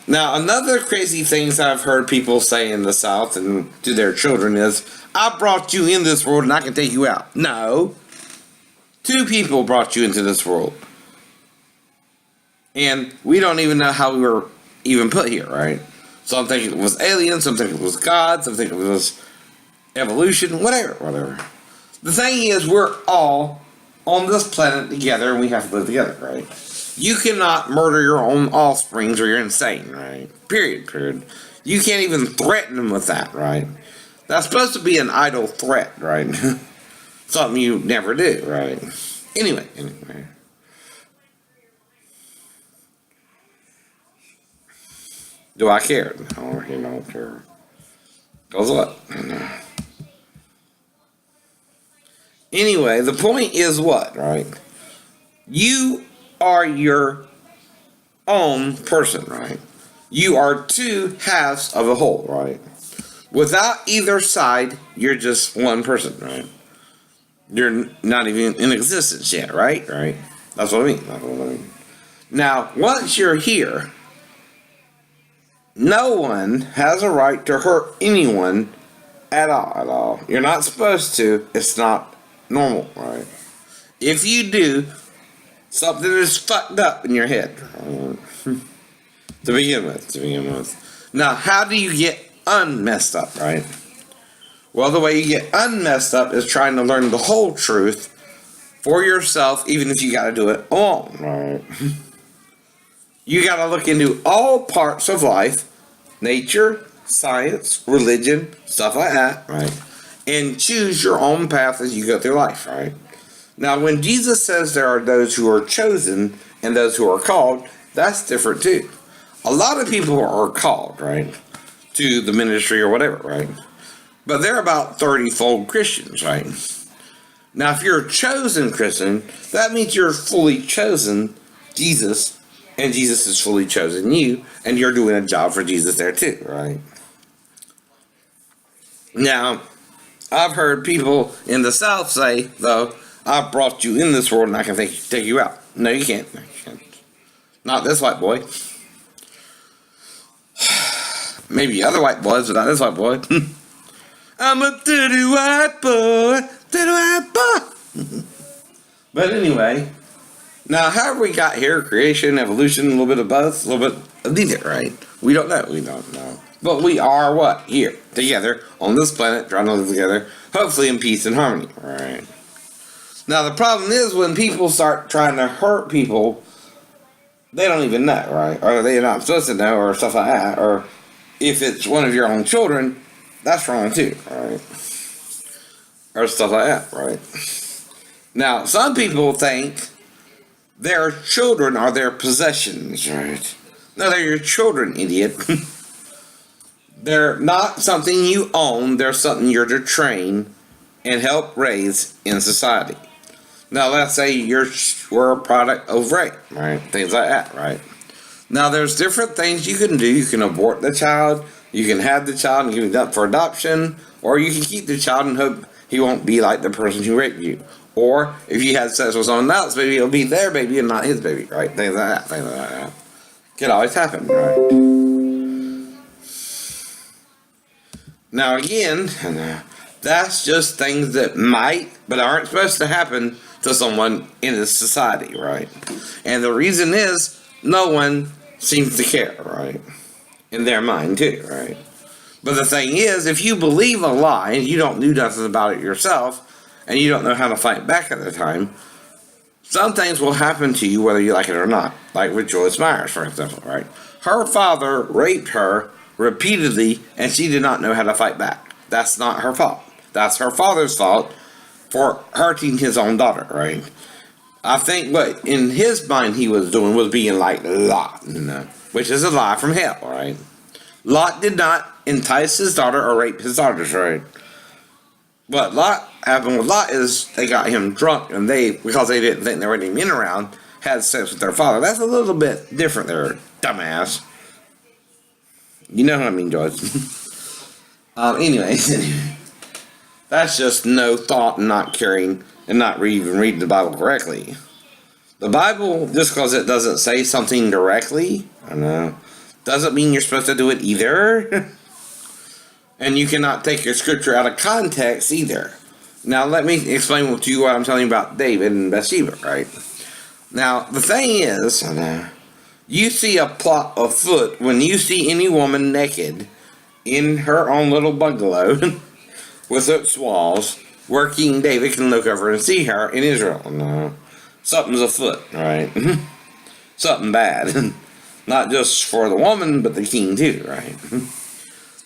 Now, another crazy things I've heard people say in the South and to their children is, I brought you in this world and I can take you out. No. Two people brought you into this world. And we don't even know how we were even put here, right? Some think it was aliens, some think it was God, some think it was evolution, whatever. The thing is, we're all on this planet together and we have to live together, right? You cannot murder your own offsprings or you're insane, right? Period. You can't even threaten them with that, right? That's supposed to be an idle threat, right? Something you never do, right? Anyway. Do I care? No, you don't care. Goes what? Anyway, the point is what, right? You are your own person, right? You are two halves of a whole, right? Without either side, you're just one person, right? You're not even in existence yet, right? Right? That's what I mean. Now, once you're here, no one has a right to hurt anyone at all. You're not supposed to. It's not normal, right? If you do, something is fucked up in your head. To begin with. Now, how do you get unmessed up, right? Well, the way you get unmessed up is trying to learn the whole truth for yourself, even if you got to do it alone, right? You got to look into all parts of life, nature, science, religion, stuff like that, right? And choose your own path as you go through life, right? Now, when Jesus says there are those who are chosen and those who are called, that's different too. A lot of people are called, right, to the ministry or whatever, right? But they're about 30-fold Christians, right? Now, if you're a chosen Christian, that means you're fully chosen Jesus, and Jesus has fully chosen you, and you're doing a job for Jesus there too, right? Now, I've heard people in the South say, though, I brought you in this world and I can take you out. No, you can't. Not this white boy. Maybe other white boys, but not this white boy. I'm a dirty white boy. But anyway, now how we got here, creation, evolution, a little bit of both, a little bit of neither, right? We don't know. But we are what? Here, together, on this planet, trying to live together, hopefully in peace and harmony, right? Now the problem is when people start trying to hurt people, they don't even know, right? Or they're not supposed to know, or stuff like that. Or if it's one of your own children, that's wrong too, right? Or stuff like that, right? Now, some people think their children are their possessions, right? No, they're your children, idiot. They're not something you own. They're something you're to train and help raise in society. Now, let's say we're a product of rape, right? Things like that, right? Now, there's different things you can do. You can abort the child. You can have the child and give it up for adoption. Or you can keep the child and hope he won't be like the person who raped you. Or if you had sex with someone else, maybe it'll be their baby and not his baby, right? Things like that. Could always happen, right? Now, again, that's just things that might, but aren't supposed to happen to someone in this society, right? And the reason is no one seems to care, right? In their mind too, right? But the thing is, if you believe a lie and you don't do nothing about it yourself, and you don't know how to fight back at the time, some things will happen to you whether you like it or not. Like with Joyce Myers, for example, right? Her father raped her repeatedly, and she did not know how to fight back. That's not her fault. That's her father's fault for hurting his own daughter, right? I think what in his mind he was doing was being like Lot, which is a lie from hell, right? Lot did not entice his daughter or rape his daughters, right? What happened with Lot is they got him drunk, and because they didn't think there were any men around, had sex with their father. That's a little bit different there, dumbass. You know what I mean, George. Anyways, that's just no thought and not caring and not even reading the Bible correctly. The Bible, just because it doesn't say something directly, I know, doesn't mean you're supposed to do it either. And you cannot take your scripture out of context either. Now, let me explain to you what I'm telling you about David and Bathsheba, right? Now, the thing is, you see a plot afoot when you see any woman naked in her own little bungalow with its walls, where King David can look over and see her in Israel. No, something's afoot, right? Something bad. Not just for the woman, but the king too, right?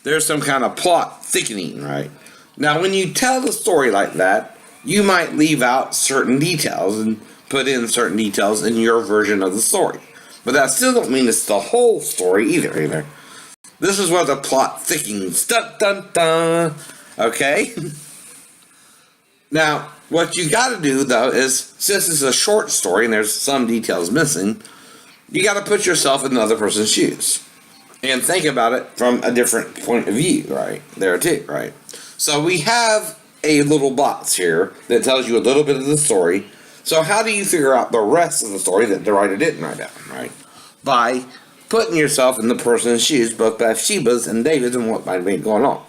There's some kind of plot thickening, right? Now, when you tell the story like that, you might leave out certain details and put in certain details in your version of the story. But that still don't mean it's the whole story either. This is where the plot thickens. Dun, dun, dun. Okay? Now, what you got to do, though, is, since it's a short story and there's some details missing, you got to put yourself in the other person's shoes and think about it from a different point of view, right? There too, right? So we have a little box here that tells you a little bit of the story. So how do you figure out the rest of the story that the writer didn't write down, right? By putting yourself in the person's shoes, both Bathsheba's and David's, and what might be going on.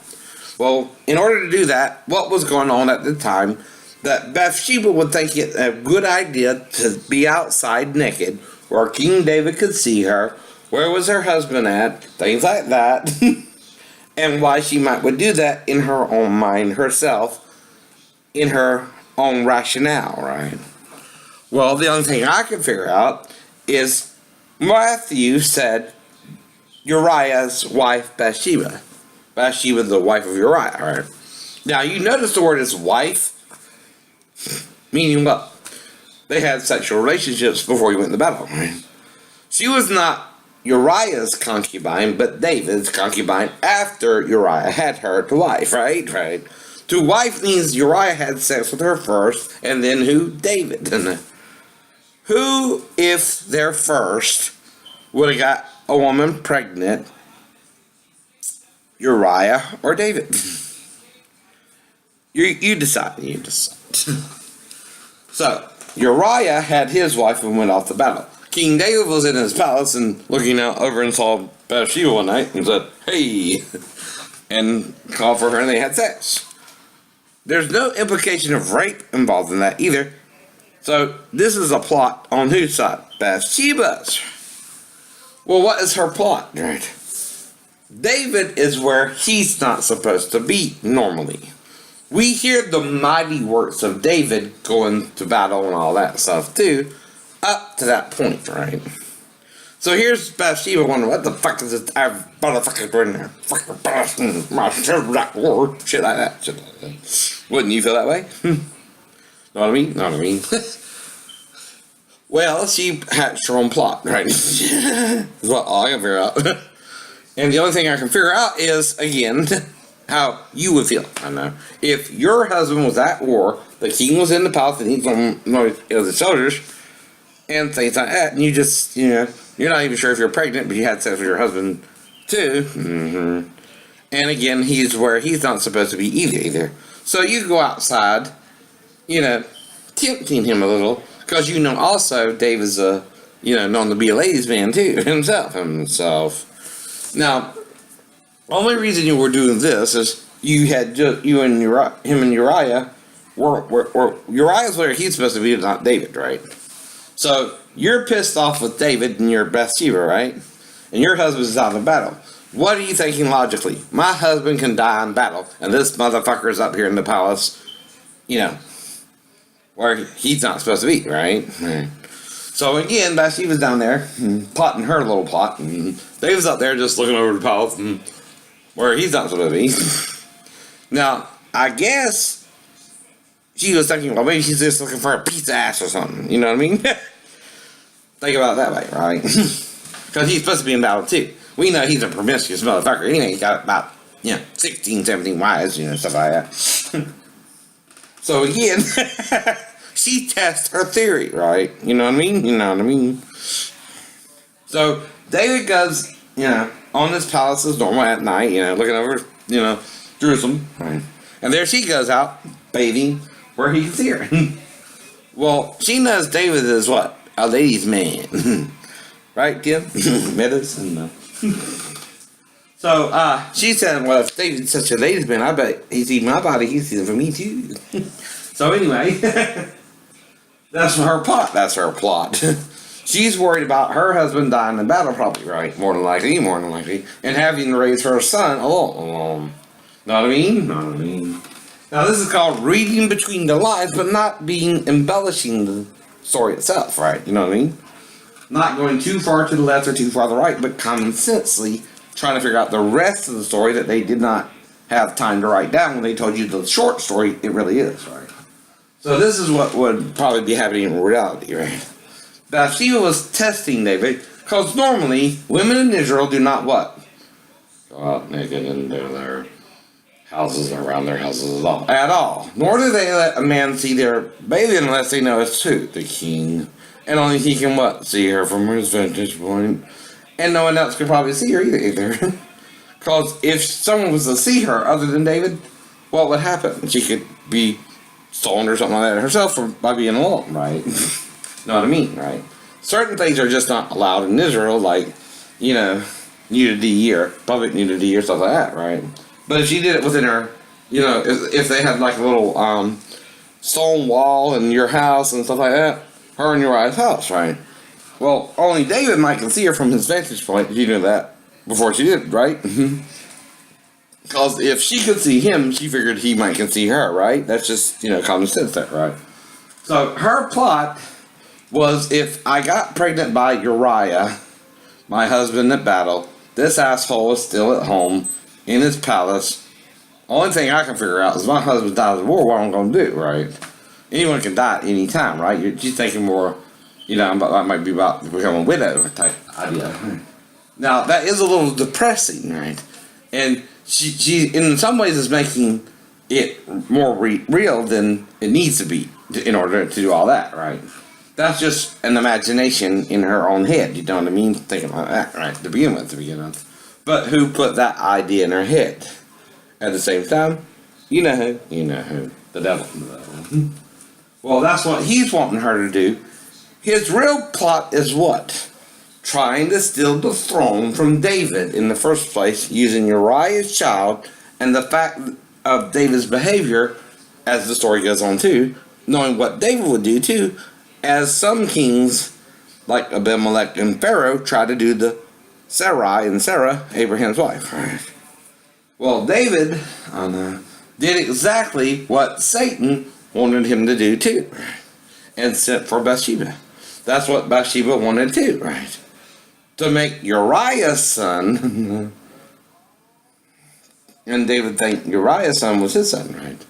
Well, in order to do that, what was going on at the time, that Bathsheba would think it a good idea to be outside naked, where King David could see her, where was her husband at, things like that, and why she would do that in her own mind herself, in her own rationale, right? Well, the only thing I can figure out is Matthew said Uriah's wife Bathsheba. Bathsheba, the wife of Uriah, right? Now, you notice the word is wife, meaning what? They had sexual relationships before he went to battle, right? She was not Uriah's concubine, but David's concubine after Uriah had her to wife, right? Right. To wife means Uriah had sex with her first, and then who? David. Who, if they're first, would have got a woman pregnant? Uriah or David? You decide. You decide. So, Uriah had his wife and went off to battle. King David was in his palace and looking out over and saw Bathsheba one night and said, "Hey," and called for her and they had sex. There's no implication of rape involved in that either. So this is a plot on whose side? Bathsheba's. Well, what is her plot? Right. David is where he's not supposed to be normally. We hear the mighty works of David going to battle and all that stuff too, up to that point, right? So here's Bathsheba wondering, what the fuck is this motherfucker doing there? Shit like that. Wouldn't you feel that way? Know what I mean? Know what I mean? Well, she hatched her own plot, right? Is what all I can figure out. And the only thing I can figure out is, again, how you would feel. I know. If your husband was at war, the king was in the palace and he's on the soldiers, and things like that, and you just, you're not even sure if you're pregnant, but you had sex with your husband too. Mm-hmm. And again, he's where he's not supposed to be either. So you go outside, tempting him a little, because also David's known to be a ladies' man too, himself. Now, the only reason you were doing this is him and Uriah were Uriah's where he's supposed to be, not David, right? So you're pissed off with David and you're Bathsheba, right? And your husband's out in battle. What are you thinking logically? My husband can die in battle, and this motherfucker's up here in the palace, where he's not supposed to be, right? So again, Bathsheba's down there, plotting her little plot, and David's up there just looking over the palace, where he's not supposed to be. Now, I guess she was thinking, well, maybe she's just looking for a piece of ass or something, you know what I mean? Think about it that way, right? Because he's supposed to be in battle too. We know he's a promiscuous motherfucker. Anyway, he's got about, 16, 17 wives, stuff like that. So again, she tests her theory, right? You know what I mean? So David goes, on this palace as normal at night, looking over, Jerusalem, right? And there she goes out bathing where he can see her. Well, she knows David is what? A ladies' man. Right, Tim? Meadows and So she said, well, if David's such a ladies man, I bet he's eating my body, he's eating for me too. So anyway, that's her plot. That's her plot. She's worried about her husband dying in battle, probably, right? More than likely, and having to raise her son alone. Know what I mean? Now this is called reading between the lines, but not being embellishing the story itself, right? You know what I mean? Not going too far to the left or too far to the right, but common sensely trying to figure out the rest of the story that they did not have time to write down when they told you the short story it really is, right? So this is what would probably be happening in reality, right? Bathsheba was testing David, because normally women in Israel do not what? Go out naked into their houses, around their houses at all. Nor do they let a man see their bathing unless they know it's who? The king. And only he can what? See her from his vantage point. And no one else could probably see her either. Because if someone was to see her other than David, what would happen? She could be stolen or something like that herself by being alone, right? Know what I mean, right? Certain things are just not allowed in Israel, like, nudity or public nudity or stuff like that, right? But if she did it within her, if they had like a little stone wall in your house and stuff like that, her and Uriah's house, right? Well, only David might can see her from his vantage point. You knew that before she did, right? Because if she could see him, she figured he might can see her, right? That's just, common sense there, right? So her plot was, if I got pregnant by Uriah, my husband at battle, this asshole is still at home in his palace. Only thing I can figure out is my husband dies of war, what I'm going to do, right? Anyone can die at any time, right? You're thinking more, that might be about to become a widow type idea. Now, that is a little depressing, right? And she in some ways, is making it more real than it needs to be in order to do all that, right? That's just an imagination in her own head, you know what I mean? Thinking like that, right? To begin with. But who put that idea in her head? At the same time, you know who. The devil. Well, that's what he's wanting her to do. His real plot is what? Trying to steal the throne from David in the first place, using Uriah's child and the fact of David's behavior, as the story goes on too, knowing what David would do too, as some kings, like Abimelech and Pharaoh, tried to do to Sarai and Sarah, Abraham's wife. Right? Well, David did exactly what Satan wanted him to do too, and sent for Bathsheba. That's what Bathsheba wanted too, right? To make Uriah's son, and David think Uriah's son was his son, right?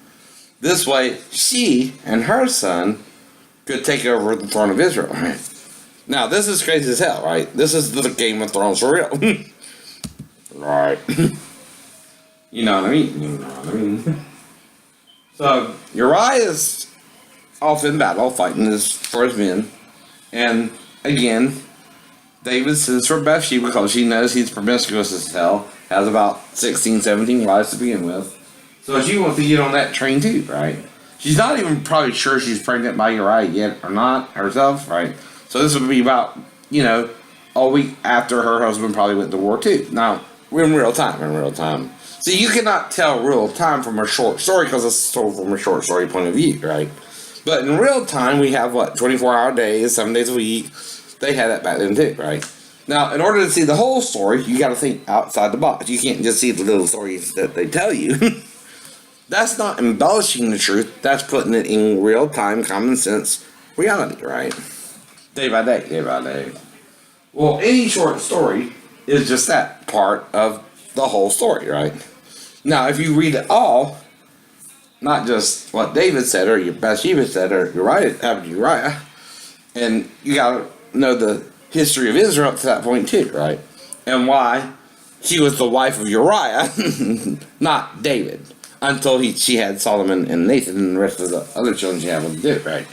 This way, she and her son could take over the throne of Israel, right? Now, this is crazy as hell, right? This is the Game of Thrones for real. Right. You know what I mean? So, Uriah's off in battle, fighting for his men. And, again, David sends for Bathsheba because she knows he's promiscuous as hell. Has about 16, 17 wives to begin with. So she wants to get on that train too, right? She's not even probably sure she's pregnant by Uriah yet or not herself, right? So this would be about, a week after her husband probably went to war too. Now, we're in real time. See, you cannot tell real time from a short story because it's told from a short story point of view, right? But in real time, we have 24-hour days, 7 days a week. They had that back then too, right? Now, in order to see the whole story, you got to think outside the box. You can't just see the little stories that they tell you. That's not embellishing the truth. That's putting it in real-time, common sense reality, right? Day by day. Well, any short story is just that part of the whole story, right? Now, if you read it all, not just what David said or Bathsheba said or Uriah, and you got to know the history of Israel up to that point too, right? And why she was the wife of Uriah, not David. Until she had Solomon and Nathan and the rest of the other children she had with David, right?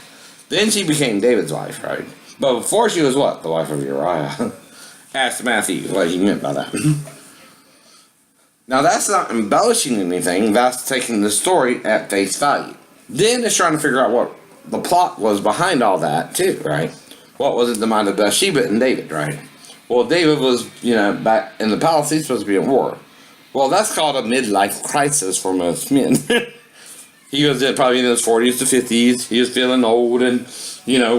Then she became David's wife, right? But before she was what? The wife of Uriah. Ask Matthew what he meant by that. Now that's not embellishing anything. That's taking the story at face value. Then it's trying to figure out what the plot was behind all that too, right? What was in the mind of Bathsheba and David, right? Well, David was, back in the palace, he's supposed to be at war. Well, that's called a midlife crisis for most men. He was probably in his 40s to 50s. He was feeling old and,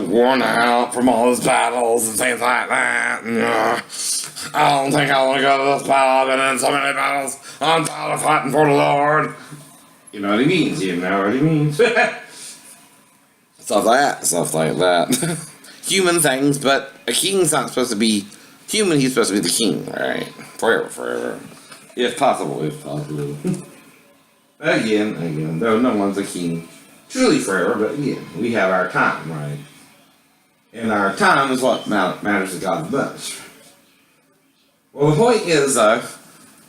worn out from all his battles and things like that. And, I don't think I want to go to this battle. I've been in so many battles. I'm tired of fighting for the Lord. You know what he means. You know what he means. Stuff like that. Human things, but a king's not supposed to be human. He's supposed to be the king, right? Forever. If possible. Again, though no one's a king truly forever, but again, we have our time, right? And our time is what matters to God the most. Well, the point is,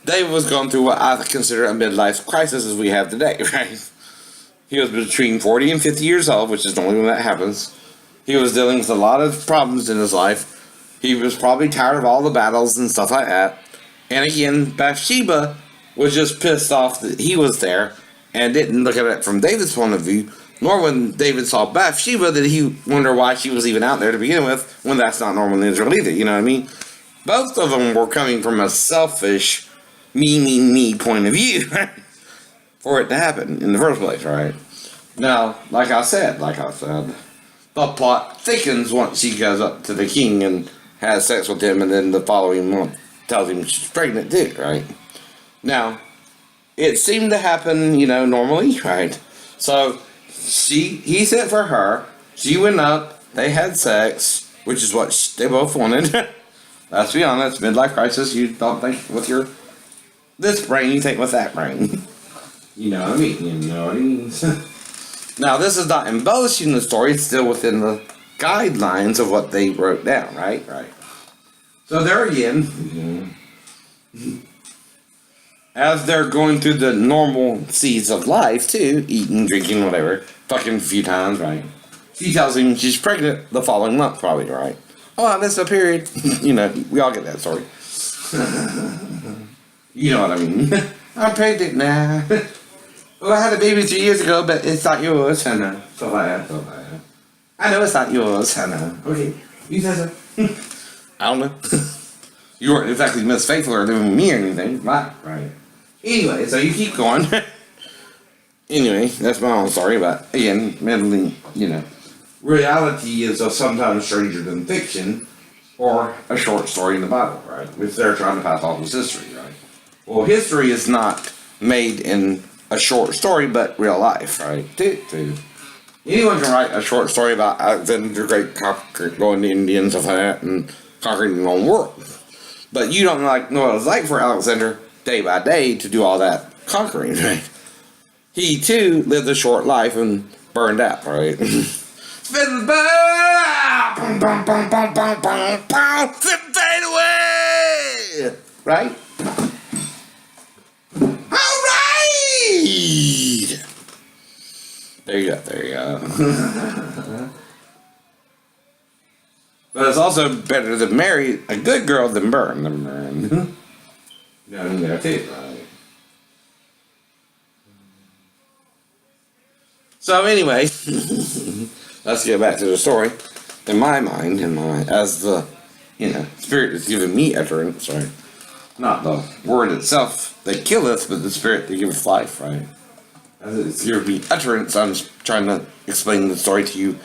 David was going through what I consider a midlife crisis as we have today, right? He was between 40 and 50 years old, which is normally when that happens. He was dealing with a lot of problems in his life. He was probably tired of all the battles and stuff like that. And again, Bathsheba was just pissed off that he was there and didn't look at it from David's point of view, nor when David saw Bathsheba did he wonder why she was even out there to begin with, when that's not normal in Israel either, you know what I mean? Both of them were coming from a selfish, me point of view for it to happen in the first place, right? Now, like I said, the plot thickens once she goes up to the king and has sex with him, and then the following month tells him she's pregnant too, right? Now, it seemed to happen, normally, right? So, he sent for her, she went up, they had sex, which is what they both wanted. Let's be honest, midlife crisis, you don't think with this brain, you think with that brain. You know what I mean? Now, this is not embellishing the story, it's still within the guidelines of what they wrote down, right? Right. So there again, as they're going through the normal seeds of life, too, eating, drinking, whatever, fucking a few times, right? She tells him she's pregnant the following month, probably, right? Oh, I missed a period. We all get that story. You know what I mean? I'm pregnant now. Well, I had a baby 3 years ago, but it's not yours. I know. So I know it's not yours. I know. Okay. You said so. I don't know. You weren't exactly Miss Faithful or living with me or anything. Right. Anyway, so you keep going. Anyway, that's my own story, but again, mentally, reality is sometimes stranger than fiction or a short story in the Bible, right? If they're trying to pass off as history, right? Well, history is not made in a short story, but real life, right? Anyone can write a short story about Alexander the Great going to India and stuff like that and conquering the known world. But you don't know what it was like for Alexander day by day to do all that conquering, right? He too lived a short life and burned out, right? Spin the bell, fade away, right? All right. There you go. But it's also better to marry a good girl than burn. Down in there too, right? So anyway, let's get back to the story. In my mind, as the, Spirit is giving me utterance, right? Not the word itself that killeth, but the Spirit that giveth life, right? As it's giving me utterance, I'm trying to explain the story to you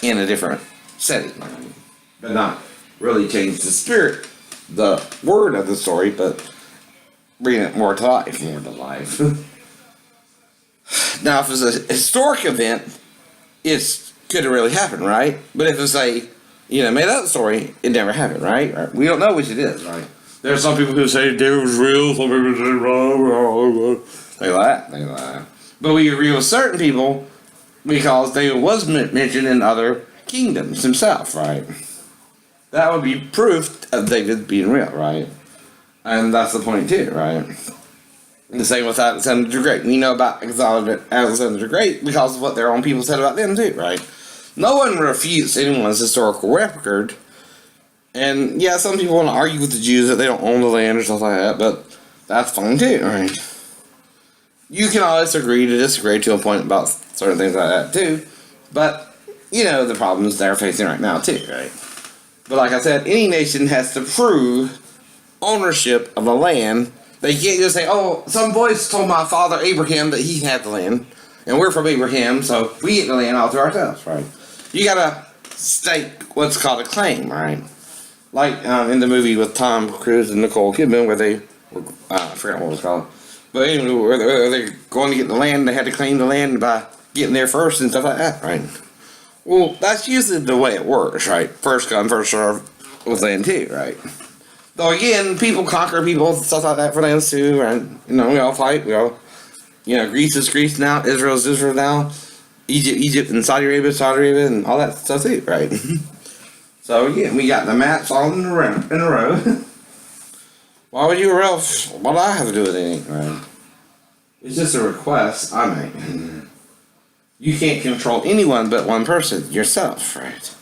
in a different setting, right? But not really change the spirit, the word of the story, but bring it more to life. Now, if it's a historic event, it could have really happened, right? But if it's a, made up story, it never happened, right? We don't know which it is, right? There are some people who say David was real, some people say wrong. They lie. But we agree with certain people because David was mentioned in other kingdoms himself, right? That would be proof of David being real, right? And that's the point too, right? The same with Alexander the Great. We know about Alexander the Great because of what their own people said about them too, right? No one refutes anyone's historical record. And yeah, some people want to argue with the Jews that they don't own the land or stuff like that, but that's fine too, right? You can always agree to disagree to a point about certain things like that too, but the problems they're facing right now too, right? But like I said, any nation has to prove ownership of the land. They can't just say, oh, some boys told my father Abraham that he had the land, and we're from Abraham, so we get the land all to ourselves, right? You gotta stake what's called a claim, right? Like in the movie with Tom Cruise and Nicole Kidman, where they were, I forgot what it was called. But anyway, where they're going to get the land, they had to claim the land by getting there first and stuff like that, right? Well, that's usually the way it works, right? First come, first serve with land too, right? Though again, people conquer people, stuff like that for lands too, right? You know, we all fight, we all, you know, Greece is Greece now, Israel is Israel now, Egypt and Saudi Arabia, and all that stuff too, right? So again, we got the maps all in a row. Why would you or else? What do I have to do with anything, right? It's just a request I make. You can't control anyone but one person, yourself, right?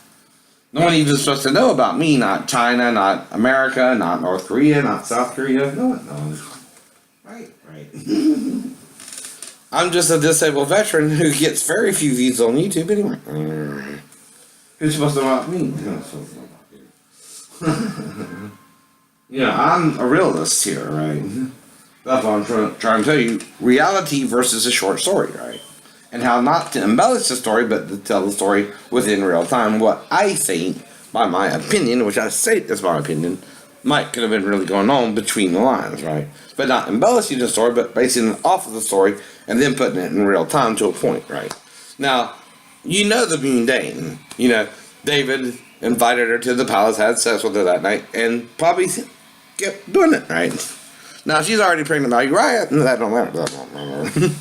No one even is supposed to know about me, not China, not America, not North Korea, not South Korea. No one knows. Right. I'm just a disabled veteran who gets very few views on YouTube anyway. Who's supposed to know about me? Who's supposed to know about you? Yeah, I'm a realist here, right? That's what I'm trying to tell you. Reality versus a short story, right? And how not to embellish the story, but to tell the story within real time. What I think, by my opinion, which I say is my opinion, could have been really going on between the lines, right? But not embellishing the story, but basing it off of the story and then putting it in real time to a point, right? Now, you know the mundane. You know, David invited her to the palace, had sex with her that night, and probably kept doing it, right? Now, she's already pregnant by Uriah, and that don't matter.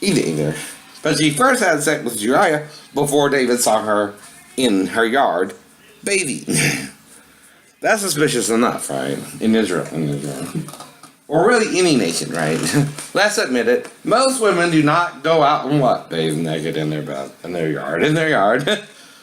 Either. But she first had sex with Uriah before David saw her in her yard bathing. That's suspicious enough, right? In Israel. Or really any nation, right? Let's admit it. Most women do not go out and what? Bathe naked in their bed, in their yard.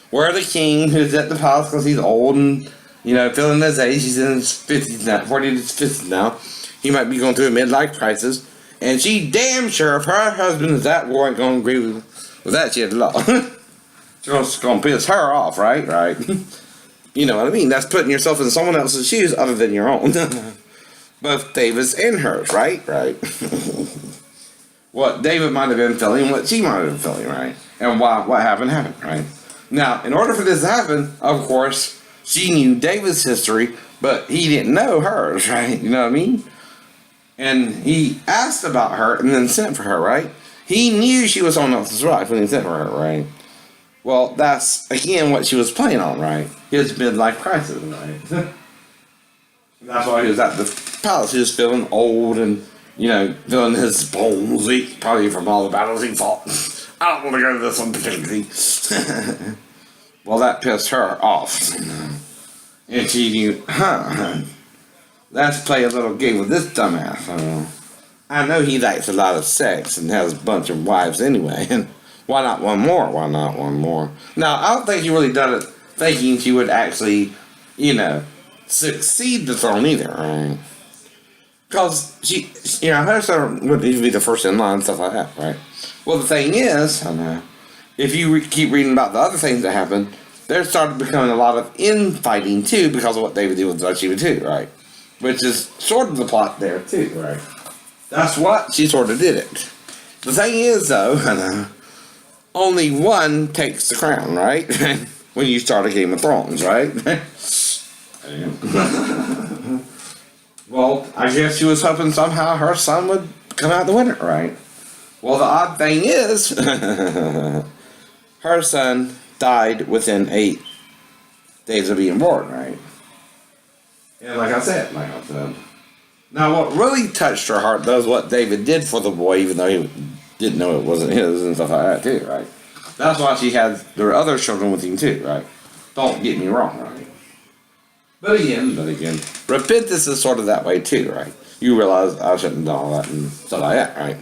Where the king, who's at the palace because he's old and, you know, feeling his age, he's in his 50s now, 40 to his 50s now. He might be going through a midlife crisis. And she damn sure if her husband is that war ain't going to agree with that shit at all. It's going to piss her off, right? Right. You know what I mean? That's putting yourself in someone else's shoes other than your own. Both David's and hers, right? Right. What David might have been feeling, what she might have been feeling, right? And what happened, right? Now, in order for this to happen, of course, she knew David's history, but he didn't know hers, right? You know what I mean? And he asked about her and then sent for her, right? He knew she was someone else's wife when he sent for her, right? Well, that's, again, what she was playing on, right? His midlife crisis, right? That's why he was at the palace. He was feeling old and, you know, feeling his bones weak, probably from all the battles he fought. I don't want to go to this one particularly. Well, that pissed her off. And she knew, let's play a little game with this dumbass. I know he likes a lot of sex and has a bunch of wives anyway. And why not one more? Now, I don't think he really done it thinking she would actually, you know, succeed the throne either, right? Because she, you know, her son would usually be the first in line and stuff like that, right? Well, the thing is, if you keep reading about the other things that happened, there started becoming a lot of infighting too because of what David did with Bathsheba too, right? Which is sort of the plot there too, right? That's what she sort of did it. The thing is, though, only one takes the crown, right? When you start a Game of Thrones, right? Well, I guess she was hoping somehow her son would come out the winner, right? Well, the odd thing is, her son died within 8 days of being born, right? And like I said. Now, what really touched her heart, though, is what David did for the boy, even though he didn't know it wasn't his and stuff like that, too, right? That's why she had their other children with him, too, right? Don't get me wrong, right? But again, repentance is sort of that way, too, right? You realize I shouldn't have done all that and stuff like that, right?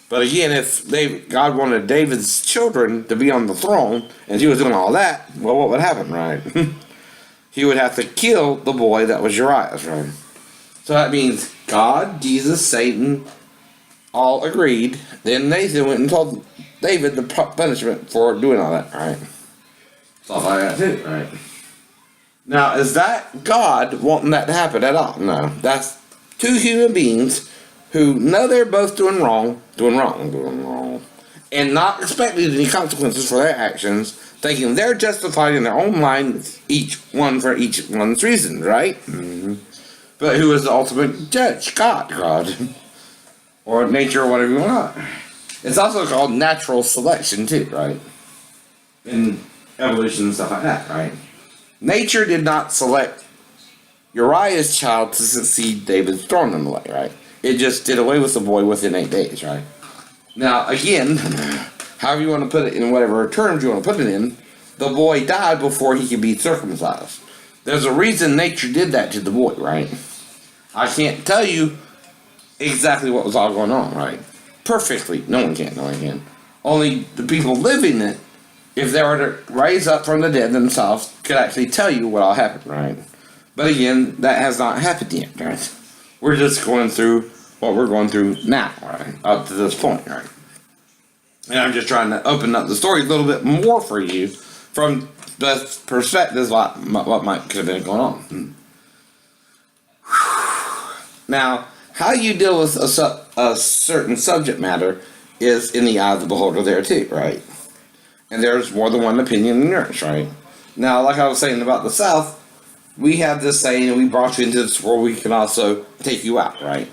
But again, if God wanted David's children to be on the throne, and she was doing all that, well, what would happen, right? He would have to kill the boy that was Uriah's, right? So that means God, Jesus, Satan, all agreed. Then Nathan went and told David the punishment for doing all that, right? Stuff like that too, right? Now, is that God wanting that to happen at all? No. That's two human beings who know they're both doing wrong, and not expecting any consequences for their actions, thinking they're justified in their own mind, each one for each one's reasons, right? Mm-hmm. But who is the ultimate judge? God. Or nature, or whatever you want. It's also called natural selection, too, right? In evolution and stuff like that, right? Nature did not select Uriah's child to succeed David's throne in the way, right? It just did away with the boy within 8 days, right? Now, again, however you want to put it in whatever terms you want to put it in, the boy died before he could be circumcised. There's a reason nature did that to the boy, right? I can't tell you exactly what was all going on, right? Perfectly. No one can. Only the people living it, if they were to rise up from the dead themselves, could actually tell you what all happened, right? But again, that has not happened yet, right? We're just going through what we're going through now, right? Up to this point, right? And I'm just trying to open up the story a little bit more for you from the perspective what could have been going on. Now, how you deal with a certain subject matter is in the eye of the beholder there too, right? And there's more than one opinion in yours, right? Now, like I was saying about the South, we have this saying, and we brought you into this world, we can also take you out, right?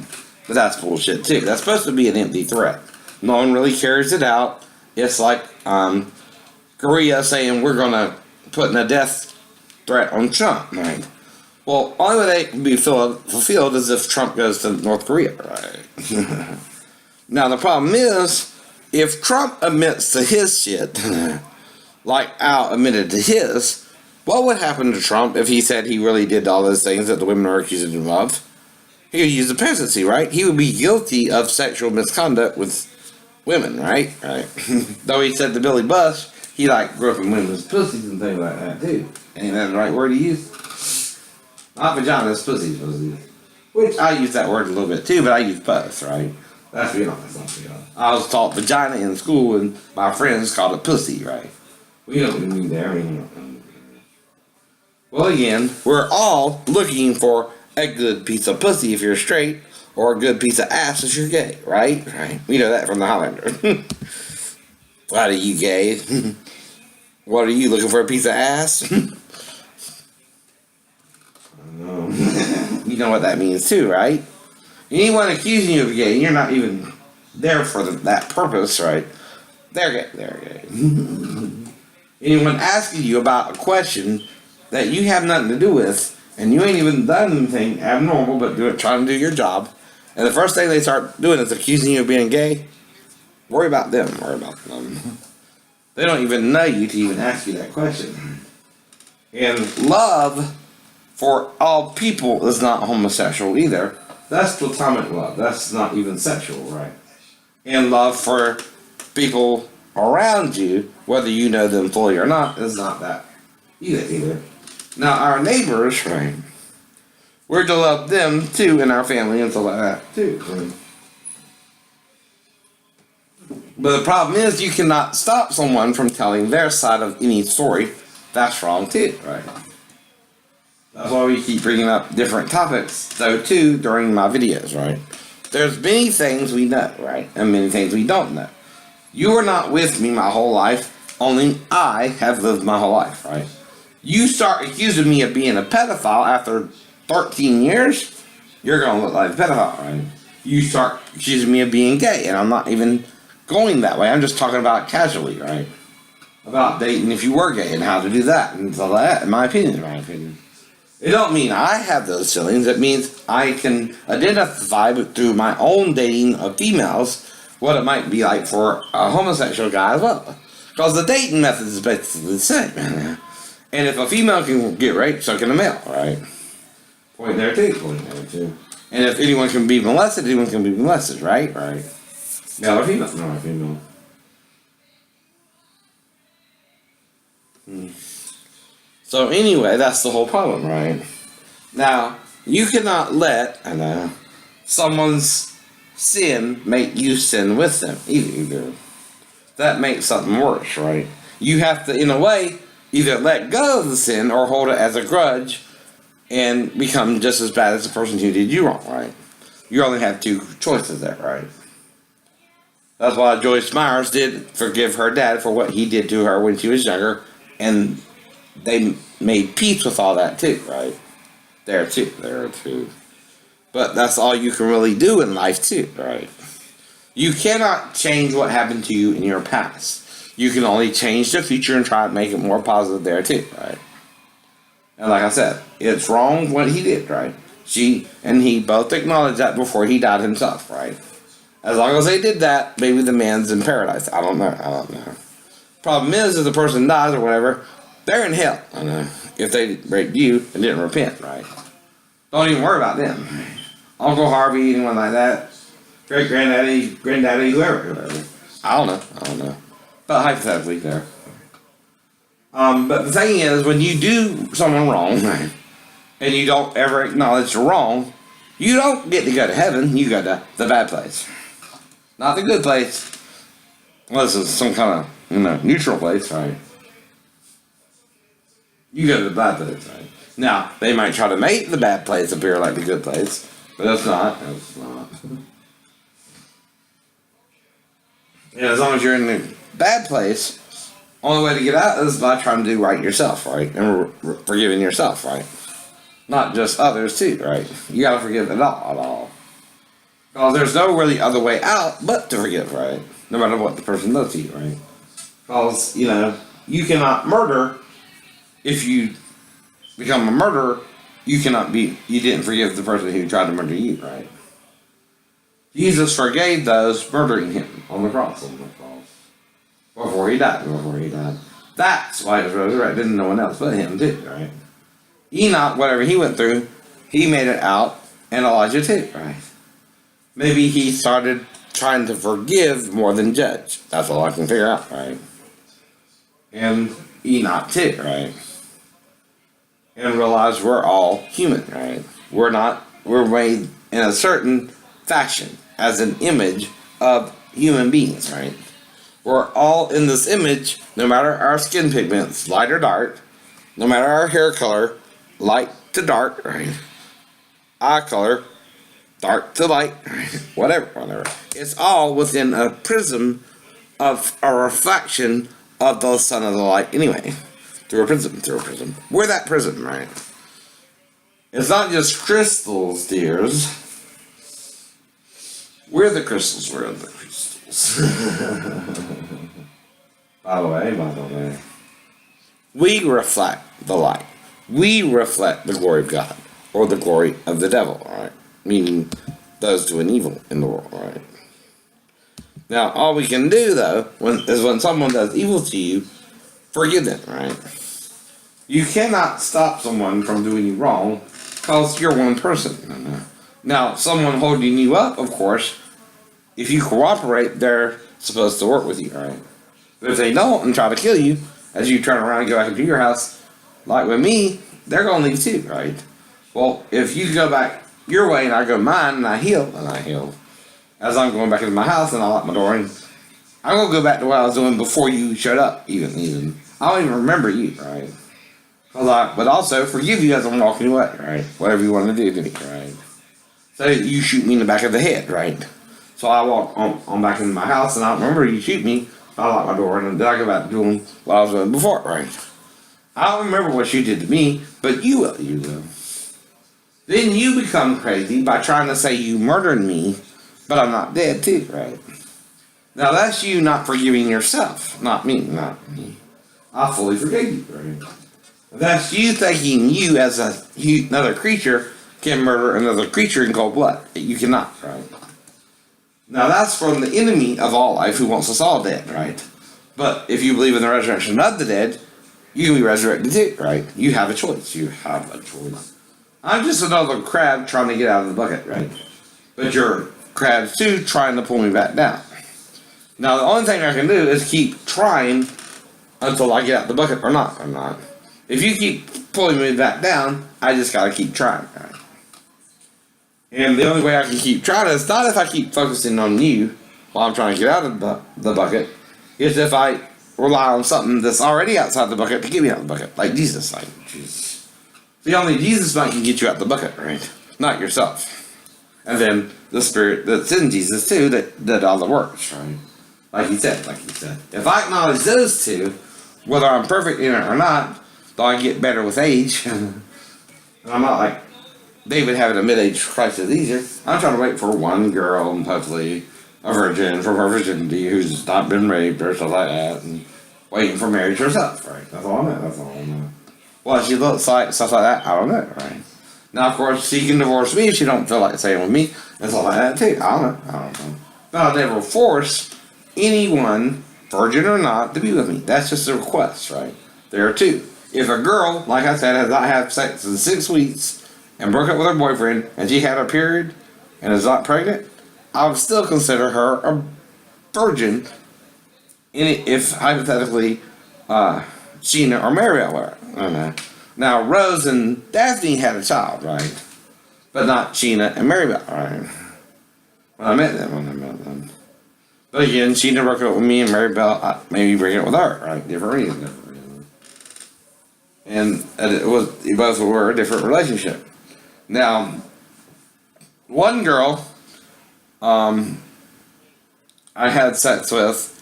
But that's bullshit too. That's supposed to be an empty threat. No one really carries it out. It's like Korea saying we're going to put in a death threat on Trump, right? Well, only way they can be fulfilled is if Trump goes to North Korea, right? Now, the problem is, if Trump admits to his shit, like Al admitted to his, what would happen to Trump if he said he really did all those things that the women are accusing him of? He would use the presidency, right? He would be guilty of sexual misconduct with women, right? Right. Though he said to Billy Bush, he like grew up in women's pussies and things like that too. Ain't that the right word to use? Not vaginas, pussies. Which I use that word a little bit too, but I use both, right? Let's be honest. I was taught vagina in school, and my friends called it pussy, right? We don't mean there. Well, again, we're all looking for a good piece of pussy if you're straight, or a good piece of ass if you're gay, right? Right. We know that from the Highlander. What are you, gay? What are you, looking for a piece of ass? You know what that means too, right? Anyone accusing you of gay, you're not even there for that purpose, right? They're gay. Anyone asking you about a question that you have nothing to do with, and you ain't even done anything abnormal, but trying to do your job, and the first thing they start doing is accusing you of being gay, worry about them. They don't even know you to even ask you that question. And love for all people is not homosexual either. That's platonic love. That's not even sexual, right? And love for people around you, whether you know them fully or not, is not that either. Now, our neighbors, right, we're to love them too, in our family and stuff like that too. Right? But the problem is, you cannot stop someone from telling their side of any story. That's wrong too, right? That's why we keep bringing up different topics, though, too, during my videos, right? There's many things we know, right? And many things we don't know. You were not with me my whole life, only I have lived my whole life, right? You start accusing me of being a pedophile after 13 years, you're going to look like a pedophile, right? You start accusing me of being gay, and I'm not even going that way. I'm just talking about it casually, right? About dating if you were gay and how to do that and all that, in my opinion. It don't mean I have those feelings. It means I can identify through my own dating of females what it might be like for a homosexual guy as well. Because the dating method is basically the same. And if a female can get raped, so can a male, right? Point there too. And if anyone can be molested, anyone can be molested, right? Right. Male or female? No, female. So anyway, that's the whole problem, right? Now, you cannot let someone's sin make you sin with them either. That makes something worse, right? You have to, in a way, either let go of the sin or hold it as a grudge and become just as bad as the person who did you wrong, right? You only have two choices there, right? That's why Joyce Myers did forgive her dad for what he did to her when she was younger, and they made peace with all that too, right? There too. But that's all you can really do in life too, right? You cannot change what happened to you in your past. You can only change the future and try to make it more positive there too, right? And like I said, it's wrong what he did, right? She and he both acknowledged that before he died himself, right? As long as they did that, maybe the man's in paradise. I don't know. Problem is, if the person dies or whatever, they're in hell. I know. If they raped you and didn't repent, right? Don't even worry about them. Uncle Harvey, anyone like that. Great granddaddy, whoever. I don't know. But hypothetically, there. But the thing is, when you do someone wrong, right, and you don't ever acknowledge the wrong, you don't get to go to heaven. You go to the bad place, not the good place. Unless it's some kind of neutral place, right? You go to the bad place, right? Now they might try to make the bad place appear like the good place, but it's not. It's not. And as long as you're in the bad place, only way to get out is by trying to do right yourself, right? And forgiving yourself, right? Not just others too, right? You gotta forgive it all. Because there's no really other way out but to forgive, right? No matter what the person does to you, right? Because, you cannot murder. If you become a murderer, you didn't forgive the person who tried to murder you, right? Jesus forgave those murdering him on the cross. Before he died. That's why he was resurrected, and no one else but him too, right? Enoch, whatever he went through, he made it out, and Elijah too, right? Maybe he started trying to forgive more than judge. That's all I can figure out, right? And Enoch too, right? And realize we're all human, right? We're made in a certain fashion as an image of human beings, right? We're all in this image, no matter our skin pigments, light or dark, no matter our hair color, light to dark, right? Eye color, dark to light, right? Whatever. It's all within a prism of a reflection of the sun of the light anyway. Through a prism. We're that prism, right? It's not just crystals, dears. We're the crystals. By the way. We reflect the light. We reflect the glory of God. Or the glory of the devil, right? Meaning those doing evil in the world, right? Now, all we can do, though, is when someone does evil to you, forgive them, right? You cannot stop someone from doing you wrong because you're one person. Now, someone holding you up, of course, if you cooperate, they're supposed to work with you, right? But if they don't and try to kill you, as you turn around and go back into your house, like with me, they're going to leave too, right? Well, if you go back your way and I go mine and I heal, as I'm going back into my house and I lock my door and I'm going to go back to what I was doing before you showed up, even. I don't even remember you, right? But also forgive you as I'm walking away, right? Whatever you want to do to me, right? So you shoot me in the back of the head, right? So I walk on back into my house and I don't remember you shoot me. I lock my door and then I go back to doing what I was doing before, right? I don't remember what you did to me, but you will. Then you become crazy by trying to say you murdered me, but I'm not dead too, right? Now that's you not forgiving yourself, not me. I fully forgave you, right? That's you thinking you as another creature can murder another creature in cold blood. You cannot, right? Now that's from the enemy of all life who wants us all dead, right? But if you believe in the resurrection of the dead, you can be resurrected too, right? You have a choice. I'm just another crab trying to get out of the bucket, right? But you're crabs too trying to pull me back down. Now the only thing I can do is keep trying until I get out the bucket or not. If you keep pulling me back down, I just gotta keep trying, right? And the only way I can keep trying is not if I keep focusing on you while I'm trying to get out of the bucket. It's if I rely on something that's already outside the bucket to get me out of the bucket, like Jesus. Like Jesus. See, only Jesus can get you out the bucket, right? Not yourself. And then the Spirit that's in Jesus too that did all the works, right? Like he said. If I acknowledge those two, whether I'm perfect in it or not, though I get better with age, and I'm not like David having a mid-age crisis either. I'm trying to wait for one girl, and hopefully a virgin from her virginity who's not been raped or stuff like that, and waiting for marriage herself, right? That's all I know. What she looks like, stuff like that, I don't know, right? Now, of course, she can divorce me if she don't feel like staying with me, and stuff like that too. I don't know. But I'll never force anyone, virgin or not, to be with me. That's just a request, right? There are two. If a girl, like I said, has not had sex in 6 weeks and broke up with her boyfriend and she had her period and is not pregnant, I would still consider her a virgin if hypothetically Sheena or Mariel were. Now, Rose and Daphne had a child, right? But not Sheena and Maribel, right? When I met them. But again, Sheena broke up with me and Maribel maybe break up with her, right? Different reasons. And it was both were a different relationship. Now, one girl, I had sex with,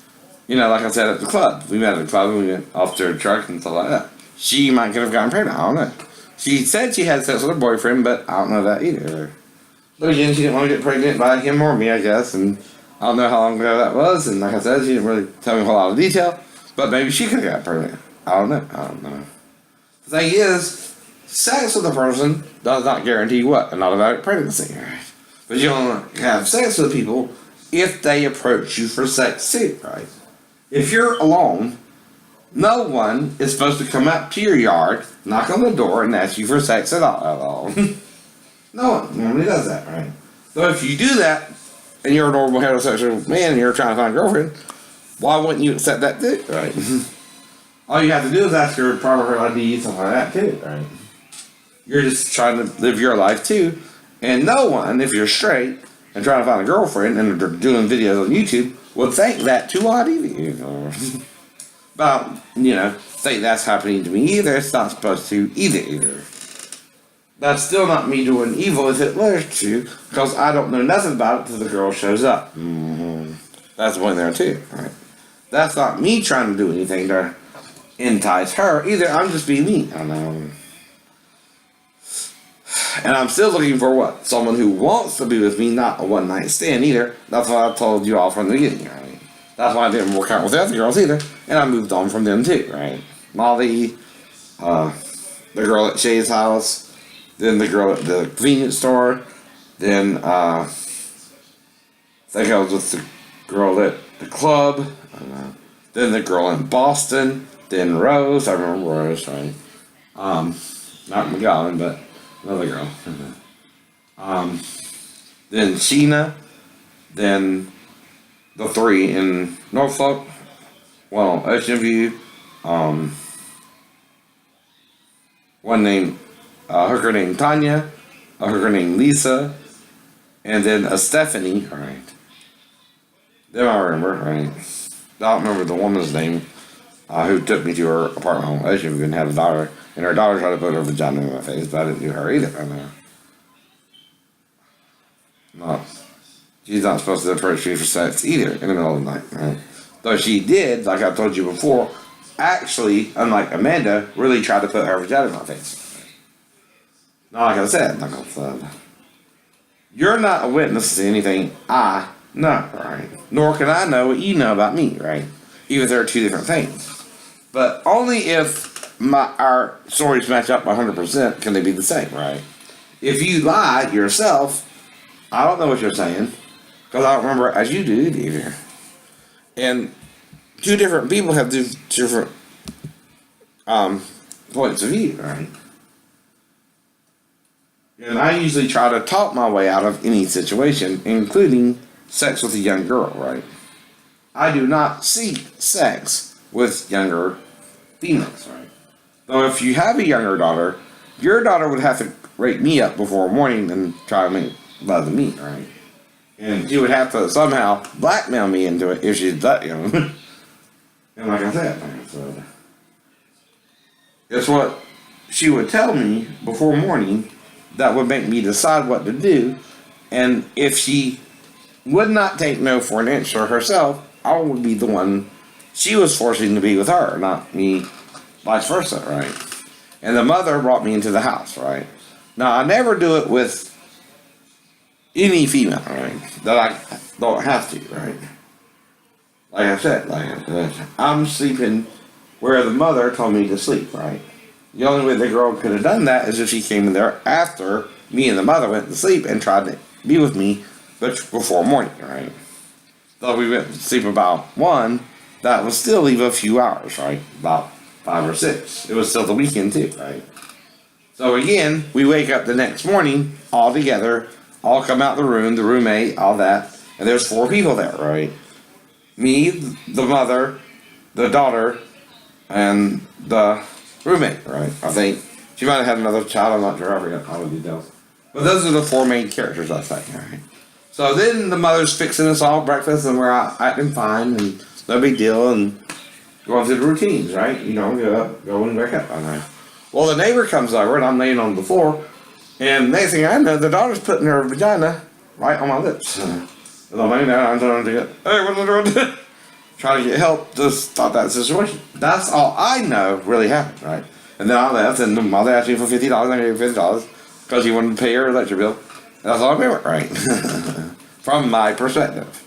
like I said at the club. We met at the club and we went off to a truck and stuff like that. She might could have gotten pregnant. I don't know. She said she had sex with her boyfriend, but I don't know that either. But again, she didn't want to get pregnant by him or me, I guess. And I don't know how long ago that was. And like I said, she didn't really tell me a whole lot of detail. But maybe she could have got pregnant. I don't know. The thing is, sex with a person does not guarantee what? An automatic pregnancy, right? But you only have sex with people if they approach you for sex too, right? If you're alone, no one is supposed to come up to your yard, knock on the door, and ask you for sex at all. No one normally does that, right? So if you do that, and you're a normal heterosexual man and you're trying to find a girlfriend, why wouldn't you accept that too, right? All you have to do is ask her proper ID, something like that too, right? You're just trying to live your life too. And no one, if you're straight and trying to find a girlfriend and they're doing videos on YouTube, would think that too odd either. But, think that's happening to me either. It's not supposed to either. That's still not me doing evil if it were to, because I don't know nothing about it until the girl shows up. That's the point there too, right? That's not me trying to do anything to entice her either. I'm just being me. I know. And I'm still looking for what? Someone who wants to be with me, not a one-night stand either. That's what I told you all from the beginning, right? That's why I didn't work out with the other girls either. And I moved on from them too, right? Molly, the girl at Shay's house, then the girl at the convenience store, then I think I was with the girl at the club, then the girl in Boston, then Rose, I remember Rose, right? Not McGowan, but another girl. Then Sheena, then the 3 in Norfolk, one on Ocean View, one named, a hooker named Tanya, a hooker named Lisa, and then a Stephanie, right? Them I remember, right? I don't remember the woman's name, who took me to her apartment on Ocean View and had a daughter, and her daughter tried to put her vagina in my face, but I didn't do her either, I know. No. She's not supposed to approach me for sex either in the middle of the night, right? Though she did, like I told you before, actually, unlike Amanda, really tried to put her vagina in my face. Not like I said, you're not a witness to anything I know, right? Nor can I know what you know about me, right? Even if they're two different things. But only if our stories match up 100% can they be the same, right? If you lie yourself, I don't know what you're saying, because I don't remember as you do either. And two different people have different points of view, right? And I usually try to talk my way out of any situation, including sex with a young girl, right? I do not seek sex with younger females, right? So if you have a younger daughter, your daughter would have to rape me up before morning and try to make love to me, right? And she would have to somehow blackmail me into it if she's that young. And like I said, it's what she would tell me before morning that would make me decide what to do. And if she would not take no for an answer herself, I would be the one she was forcing to be with her, not me, vice versa, right? And the mother brought me into the house, right? Now, I never do it with any female, right? That I don't have to, right? I'm sleeping where the mother told me to sleep, right? The only way the girl could have done that is if she came in there after me and the mother went to sleep and tried to be with me, but before morning, right? So we went to sleep about 1, that would still leave a few hours, right? About 5 or 6. It was still the weekend too, right? So again, we wake up the next morning all together, all come out the room, the roommate, all that, and there's 4 people there, right? Me, the mother, the daughter, and the roommate, right? I think she might have had another child. I'm not sure. I forgot all the details. But those are the 4 main characters, I think. Right? So then the mother's fixing us all breakfast, and we're out acting fine, and no big deal, and going through the routines, right? You know, get up, go and wake up. Right? Well, the neighbor comes over, and I'm laying on the floor, and next thing I know, the daughter's putting her vagina right on my lips. And I'm laying down, I'm trying to get, hey, what are you doing? Trying to get help, just thought that situation. That's all I know really happened, right? And then I left, and the mother asked me for $50, I gave her $50 because she wanted to pay her electric bill. And that's all I remember, right? From my perspective.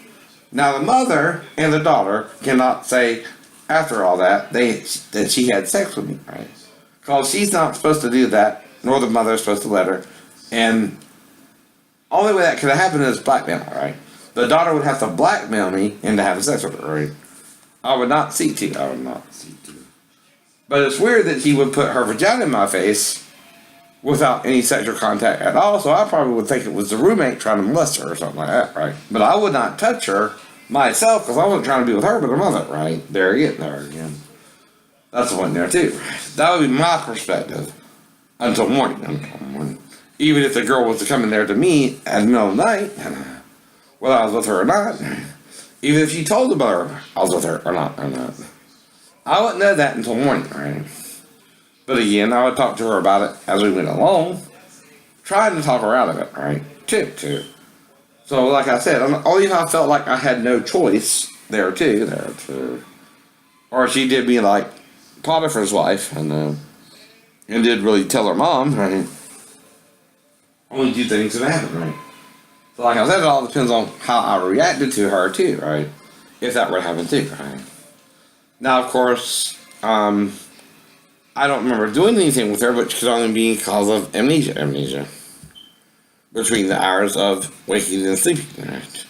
Now the mother and the daughter cannot say after all that that she had sex with me, right? Because she's not supposed to do that, nor the mother is supposed to let her. And only way that could have happened is blackmail, right? The daughter would have to blackmail me into having sex with her, right? I would not seek to. But it's weird that he would put her vagina in my face without any sexual contact at all, so I probably would think it was the roommate trying to molest her or something like that, right? But I would not touch her myself because I wasn't trying to be with her but her mother, right? There again. That's the one there too. That would be my perspective until morning. Even if the girl was to come in there to me at the middle of the night, whether I was with her or not, even if she told the mother I was with her or not, I wouldn't know that until morning, right? But again, I would talk to her about it as we went along, trying to talk her out of it, right? Too. So, like I said, only if I felt like I had no choice there too. Or she did be like Potiphar's wife and did really tell her mom, right? Only 2 things that happened, right? So like I said, it all depends on how I reacted to her too, right? If that were to happen too, right? Now, of course, I don't remember doing anything with her, but it could only be because of amnesia. Between the hours of waking and sleeping, right?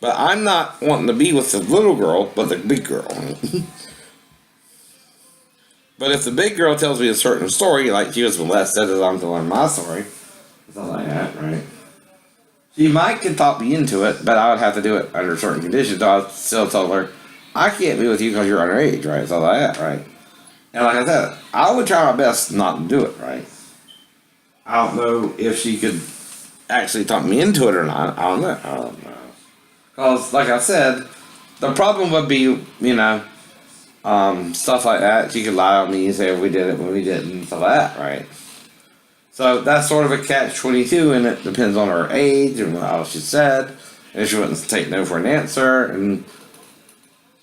But I'm not wanting to be with the little girl, but the big girl. But if the big girl tells me a certain story, like she was molested as I'm telling my story, something like that, right? She might could talk me into it, but I would have to do it under certain conditions. I would still tell her, I can't be with you because you're underage, right? Something like that, right? And like I said, I would try my best not to do it, right? I don't know if she could actually talk me into it or not. I don't know. Because, like I said, the problem would be, stuff like that. She could lie on me and say we did it when we didn't, stuff like that, right? So that's sort of a catch-22, and it depends on her age and what else she said. And she wouldn't take no for an answer, and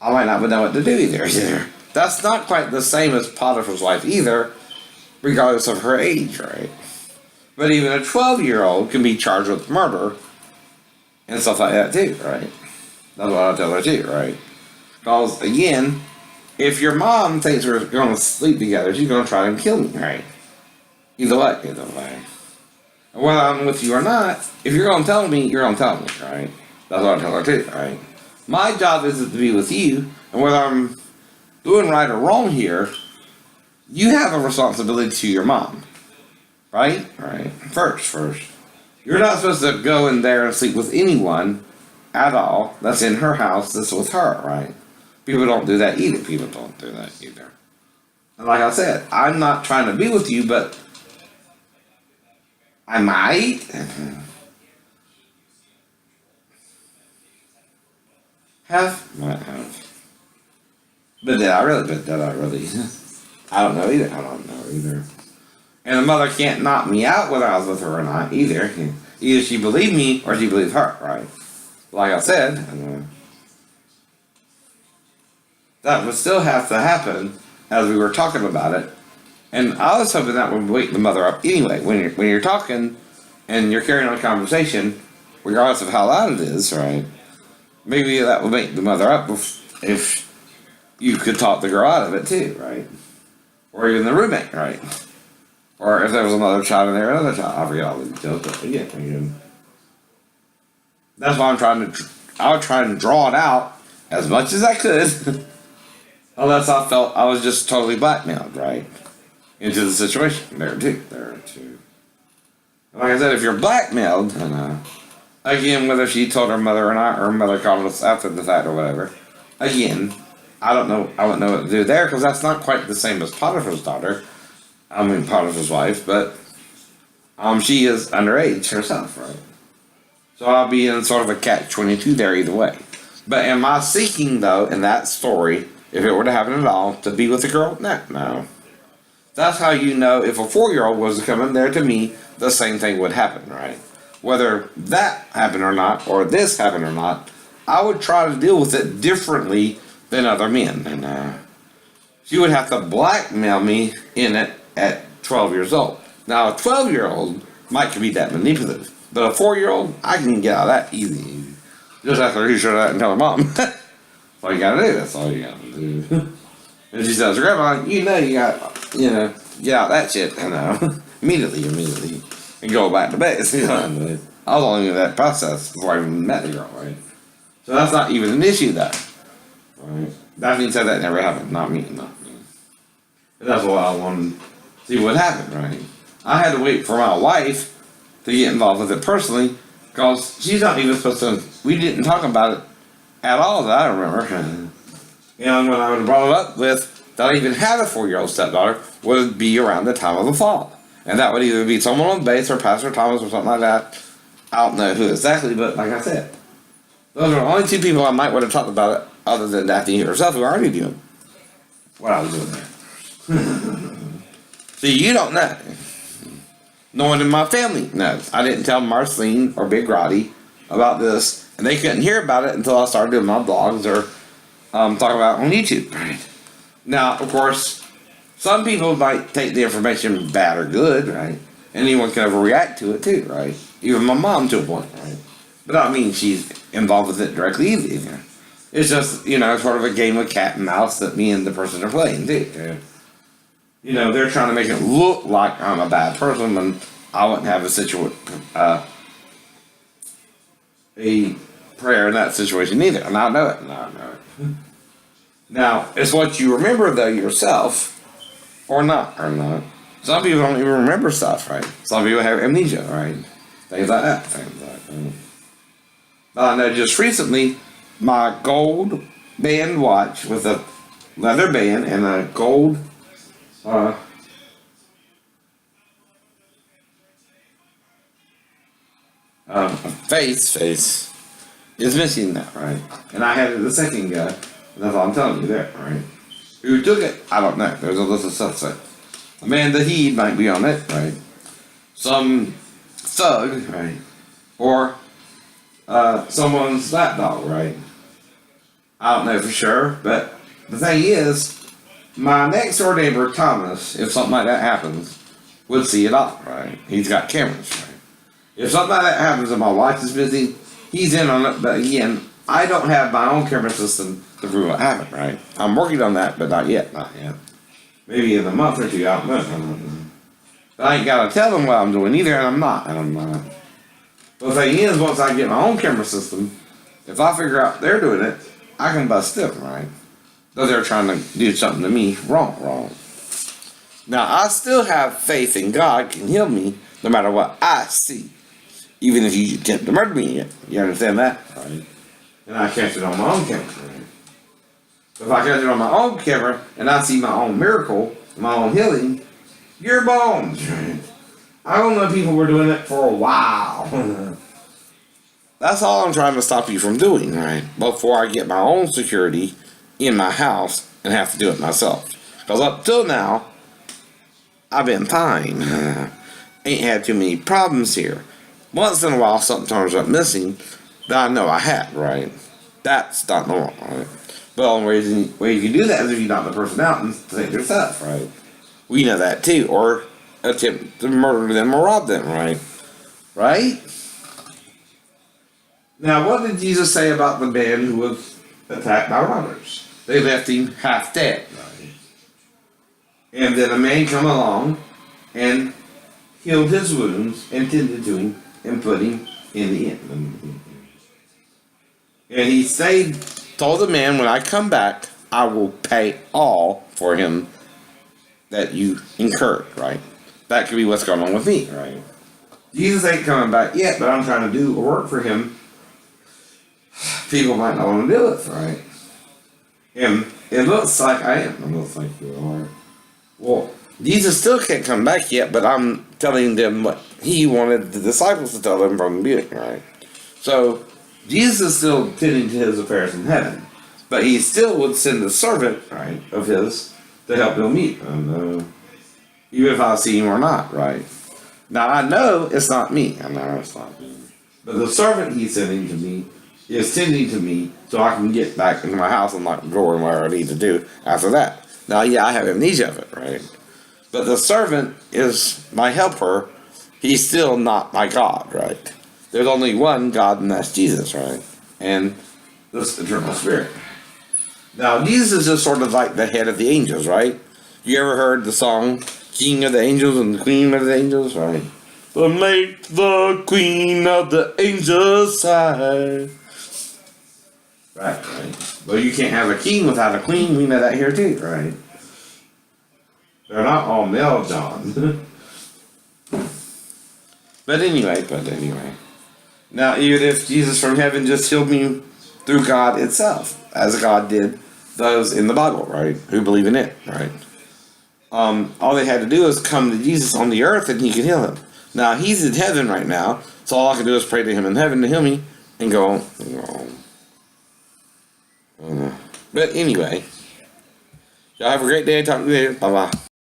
I might not know what to do either. That's not quite the same as Potiphar's wife either, regardless of her age, right? But even a 12-year-old can be charged with murder and stuff like that too, right? That's what I tell her too, right? Because, again, if your mom thinks we're going to sleep together, she's going to try and kill me, right? Either way. And whether I'm with you or not, if you're going to tell me, you're going to tell me, right? That's what I tell her too, right? My job isn't to be with you, and whether I'm doing right or wrong here, you have a responsibility to your mom. Right? Right. First. You're not supposed to go in there and sleep with anyone at all that's in her house that's with her, right? People don't do that either. And like I said, I'm not trying to be with you, but I might have. But did I really? But did I really? I don't know either. I don't know either. And the mother can't knock me out whether I was with her or not either. Either she believed me or she believed her, right? Like I said, that would still have to happen as we were talking about it. And I was hoping that would wake the mother up anyway. When you're talking and you're carrying on a conversation, regardless of how loud it is, right? Maybe that would make the mother up if you could talk the girl out of it too, right? Or even the roommate, right? Or if there was another child in there, another child. I forget all the details, but again, that's why I would try to draw it out as much as I could. Unless I felt I was just totally blackmailed, right? Into the situation. There too. Like I said, if you're blackmailed, and again, whether she told her mother or not, or her mother called us after the fact or whatever, again, I don't know. I wouldn't know what to do there because that's not quite the same as Potiphar's daughter. I mean Potiphar's wife, but she is underage herself, right? So I'll be in sort of a catch-22 there either way. But am I seeking though in that story, if it were to happen at all, to be with a girl? No. That's how you know if a 4-year-old was to come in there to me, the same thing would happen, right? Whether that happened or not, or this happened or not, I would try to deal with it differently than other men. And she would have to blackmail me in it at 12 years old. Now, a 12-year-old might be that manipulative, but a 4-year-old, I can get out of that easy. Just have to reassure that and tell her mom. That's all you gotta do. That's all you gotta do. And she says, Grandma, you got, get out that shit, immediately, and go back to bed. I was only in that process before I even met the girl, right? So that's not even an issue, though, right? That being said, that never happened. Not me. But that's why I wanted to see what happened, right? I had to wait for my wife to get involved with it personally, because she's not even supposed to. We didn't talk about it at all that I remember. And when I would have brought it up with that I even had a 4-year-old stepdaughter, would be around the time of the fall. And that would either be someone on base or Pastor Thomas or something like that. I don't know who exactly, but like I said, those are the only 2 people I might would have talked about it, other than Daphne herself, who already knew what I was doing there. See, you don't know. No one in my family knows. I didn't tell Marceline or Big Roddy about this, and they couldn't hear about it until I started doing my blogs or talking about it on YouTube. Right. Now, of course, some people might take the information bad or good, right? Anyone can overreact to it too, right? Even my mom to a point, right? But I mean she's involved with it directly either. It's just, sort of a game of cat and mouse that me and the person are playing too. They're trying to make it look like I'm a bad person when I wouldn't have a prayer in that situation either. And I know it. Now, it's what you remember though yourself, or not. Some people don't even remember stuff, right? Some people have amnesia, right? Things like that. But I know just recently, my gold band watch with a leather band and a gold face is missing that, right? And I had the second guy, and that's all I'm telling you there, right? Who took it? I don't know. There's a list of suspects. Amanda Heed might be on it, right? Some thug, right? Or someone's lapdog, right? I don't know for sure, but the thing is, my next door neighbor, Thomas, if something like that happens, would see it all, right? He's got cameras, right? If something like that happens and my wife is busy, he's in on it, but again, I don't have my own camera system to prove what happened, right? I'm working on that, but not yet. Maybe in a month or 2, I don't know. But I ain't gotta tell them what I'm doing either, and I'm not. But the thing is, once I get my own camera system, if I figure out they're doing it, I can bust them, right? Though they're trying to do something to me wrong. Now, I still have faith in God can heal me no matter what I see. Even if you attempt to murder me, you understand that? Right? And I catch it on my own camera. Right? So if I catch it on my own camera and I see my own miracle, my own healing, you're bones. Right? I don't know people were doing it for a while. That's all I'm trying to stop you from doing, right? Before I get my own security in my house and have to do it myself. Because up till now, I've been fine. Ain't had too many problems here. Once in a while, something turns up missing that I know I had, right? That's not normal, right? But the only way you can do that is if you knock the person out and take their stuff, right? We know that too. Or attempt to murder them or rob them, right? Right? Now, what did Jesus say about the man who was attacked by robbers? They left him half dead, right? And then a man come along and healed his wounds and tended to him and put him in the inn. And he told the man, when I come back, I will pay all for him that you incurred, right? That could be what's going on with me, right? Jesus ain't coming back yet, but I'm trying to do a work for him. People might not want to do it, right? And it looks like I am. It looks like you are. Well, Jesus still can't come back yet, but I'm telling them what he wanted the disciples to tell them from the beginning, right? So, Jesus is still tending to his affairs in heaven, but he still would send a servant, right, of his to help him meet him, even if I see him or not, right? Now, I know it's not me. I know it's not me. But the servant he's sending to me is tending to me so I can get back into my house and lock the door and whatever I need to do after that. Now, yeah, I have amnesia of it, right? But the servant is my helper. He's still not my God, right? There's only one God, and that's Jesus, right? And this eternal spirit. Now, Jesus is just sort of like the head of the angels, right? You ever heard the song, King of the Angels and the Queen of the Angels, right? But make the Queen of the Angels sigh. Right. Well, you can't have a king without a queen. We know that here too, right? They're not all male, John. But anyway. Now, even if Jesus from heaven just healed me through God itself, as God did those in the Bible, right? Who believe in it, right? All they had to do is come to Jesus on the earth and he could heal him. Now, he's in heaven right now, so all I can do is pray to him in heaven to heal me and go on. But anyway, y'all have a great day. Talk to you later. Bye-bye.